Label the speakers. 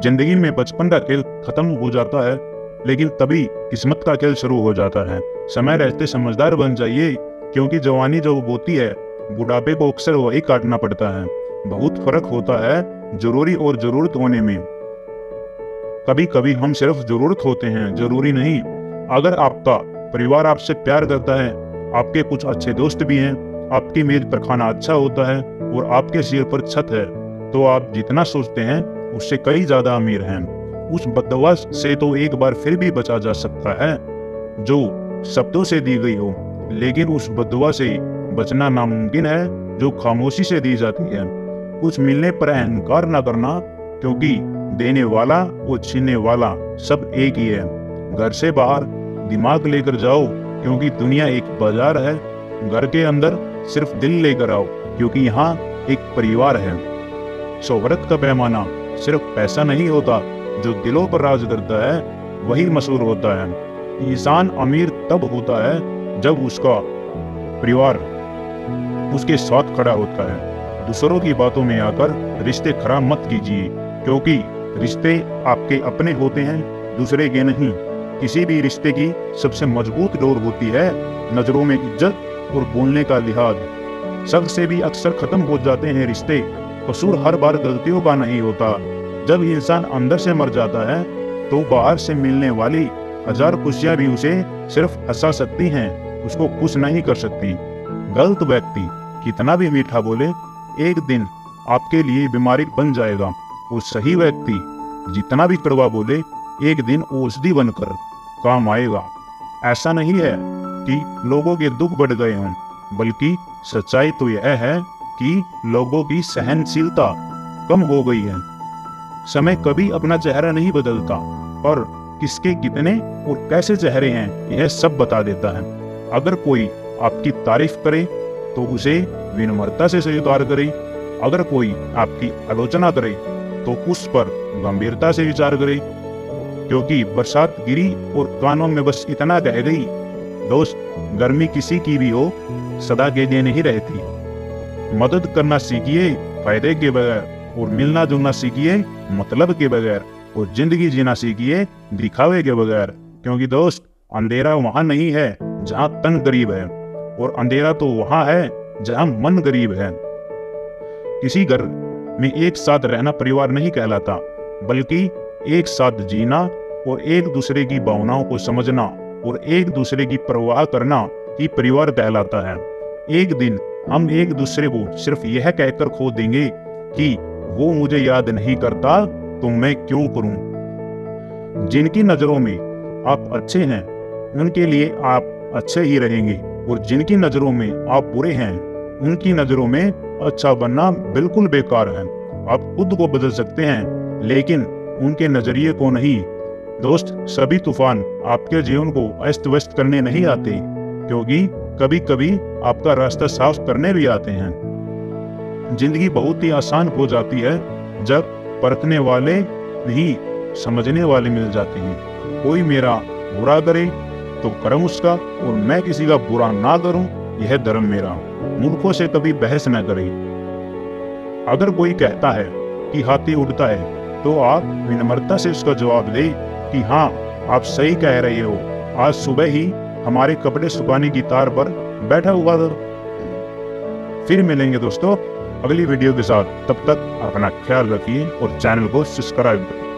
Speaker 1: जिंदगी में बचपन का खेल खत्म हो जाता है, लेकिन तभी किस्मत का खेल शुरू हो जाता है। समय रहते समझदार बन जाइए, क्योंकि जवानी जो होती है बुढ़ापे को अक्सर वही काटना पड़ता है। बहुत फर्क होता है जरूरी और जरूरत होने में। कभी कभी हम सिर्फ जरूरत होते हैं, जरूरी नहीं। अगर आपका परिवार आपसे प्यार करता है, आपके कुछ अच्छे दोस्त भी हैं, आपकी मेज पर खाना अच्छा होता है और आपके सिर पर छत है, तो आप जितना सोचते हैं उससे कई ज्यादा अमीर हैं। उस बददुआ से तो एक बार फिर भी बचा जा सकता है जो शब्दों से दी गई हो, लेकिन उस बददुआ से बचना नामुमकिन है जो खामोशी से दी जाती है। कुछ मिलने पर अहंकार न करना, क्योंकि देने वाला और छीनने वाला सब एक ही है। घर से बाहर दिमाग लेकर जाओ, क्योंकि दुनिया एक बाजार है। घर के अंदर सिर्फ दिल लेकर आओ, क्योंकि यहाँ एक परिवार है। शोहरत का पैमाना सिर्फ पैसा नहीं होता, जो दिलों पर राज करता है वही मशहूर होता है। इंसान अमीर तब होता है जब उसका परिवार उसके साथ खड़ा होता है। दूसरों की बातों में आकर रिश्ते खराब मत कीजिए, क्योंकि रिश्ते आपके अपने होते हैं, दूसरे के नहीं। किसी भी रिश्ते की सबसे मजबूत डोर होती है नजरों में इज्जत और बोलने का लिहाज। शक से भी अक्सर खत्म हो जाते हैं रिश्ते। कसूर हर बार गलतियों का नहीं होता। जब इंसान अंदर से मर जाता है तो बाहर से मिलने वाली हजार खुशियां भी उसे सिर्फ हंसा सकती हैं, उसको खुश नहीं कर सकती। गलत व्यक्ति कितना भी मीठा बोले, एक दिन आपके लिए बीमारी बन जाएगा। और सही व्यक्ति जितना भी कड़वा बोले, एक दिन औषधि बनकर काम आएगा। ऐसा नहीं है कि लोगों के दुख बढ़ गए हों, बल्कि सच्चाई तो यह है कि लोगों की सहनशीलता कम हो गई है। समय कभी अपना चेहरा नहीं बदलता, पर किसके कितने और कैसे चेहरे हैं यह सब बता देता है। अगर कोई आपकी तारीफ करे तो उसे विनम्रता से स्वीकार करें। अगर कोई आपकी आलोचना करे तो उस पर गंभीरता से विचार करें, क्योंकि बरसात गिरी और कानों में बस इतना कह गई। दोस्त, गर्मी किसी की भी हो, सदा के लिए नहीं रहती। मदद करना सीखिए फायदे के बगैर, और मिलना जुलना सीखिए मतलब के बगैर, और जिंदगी जीना सीखिए दिखावे के बगैर। क्योंकि दोस्त, अंधेरा वहां नहीं है जहां तन गरीब है, और अंधेरा तो वहां है जहां मन गरीब है। किसी घर में एक साथ रहना परिवार नहीं कहलाता, बल्कि एक साथ जीना और एक दूसरे की भावनाओं को समझना और एक दूसरे की परवाह करना ही परिवार कहलाता है। एक दिन हम एक दूसरे को सिर्फ यह कहकर खो देंगे कि वो मुझे याद नहीं करता तो मैं क्यों करूं। जिनकी नजरों में आप अच्छे हैं उनके लिए आप अच्छे ही रहेंगे, और जिनकी नजरों में आप बुरे हैं उनकी नजरों में अच्छा बनना बिल्कुल बेकार है। आप खुद को बदल सकते हैं, लेकिन उनके नजरिए को नहीं। दोस्त, सभी तूफान आपके जीवन को अस्त व्यस्त करने नहीं आते, क्योंकि कभी कभी आपका रास्ता साफ करने भी आते हैं। जिंदगी बहुत ही आसान हो जाती है जब परखने वाले नहीं समझने वाले मिल जाते हैं। कोई मेरा बुरा करे तो कर्म उसका, और मैं किसी का बुरा ना करूं यह धर्म मेरा। मूर्खों से कभी बहस न करें। अगर कोई कहता है कि हाथी उड़ता है, तो आप विनम्रता से उसका जवाब दें कि हाँ, आप सही कह रहे हो। आज सुबह ही हमारे कपड़े सुखाने की तार पर बैठा हुआ था। फिर मिलेंगे दोस्तों अगली वीडियो के साथ। तब तक अपना ख्याल रखिए और चैनल को सब्सक्राइब करें।